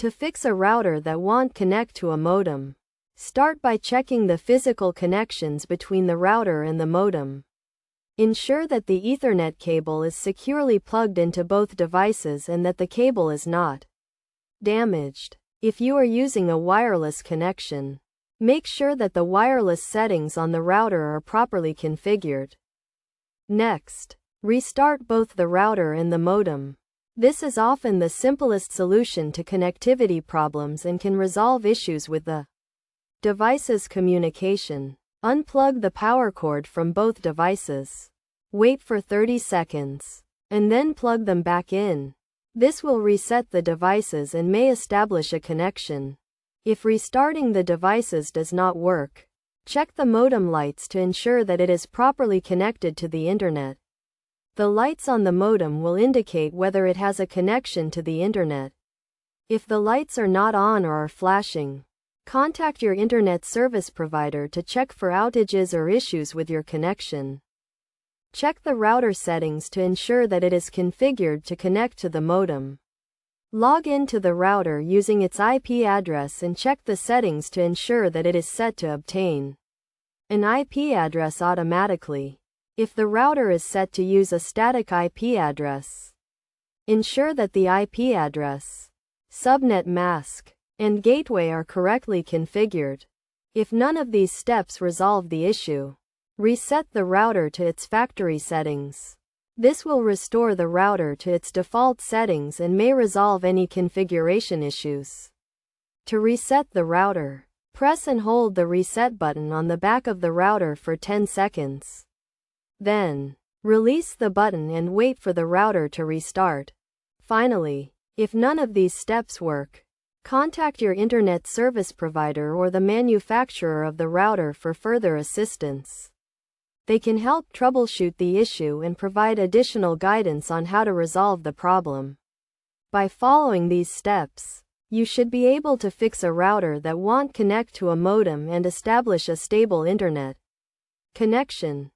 To fix a router that won't connect to a modem, start by checking the physical connections between the router and the modem. Ensure that the Ethernet cable is securely plugged into both devices and that the cable is not damaged. If you are using a wireless connection, make sure that the wireless settings on the router are properly configured. Next, restart both the router and the modem. This is often the simplest solution to connectivity problems and can resolve issues with the device's communication. Unplug the power cord from both devices. Wait for 30 seconds, and then plug them back in. This will reset the devices and may establish a connection. If restarting the devices does not work, check the modem lights to ensure that it is properly connected to the internet. The lights on the modem will indicate whether it has a connection to the internet. If the lights are not on or are flashing, contact your internet service provider to check for outages or issues with your connection. Check the router settings to ensure that it is configured to connect to the modem. Log in to the router using its IP address and check the settings to ensure that it is set to obtain an IP address automatically. If the router is set to use a static IP address, ensure that the IP address, subnet mask, and gateway are correctly configured. If none of these steps resolve the issue, reset the router to its factory settings. This will restore the router to its default settings and may resolve any configuration issues. To reset the router, press and hold the reset button on the back of the router for 10 seconds. Then, release the button and wait for the router to restart. Finally, if none of these steps work, contact your internet service provider or the manufacturer of the router for further assistance. They can help troubleshoot the issue and provide additional guidance on how to resolve the problem. By following these steps, you should be able to fix a router that won't connect to a modem and establish a stable internet connection.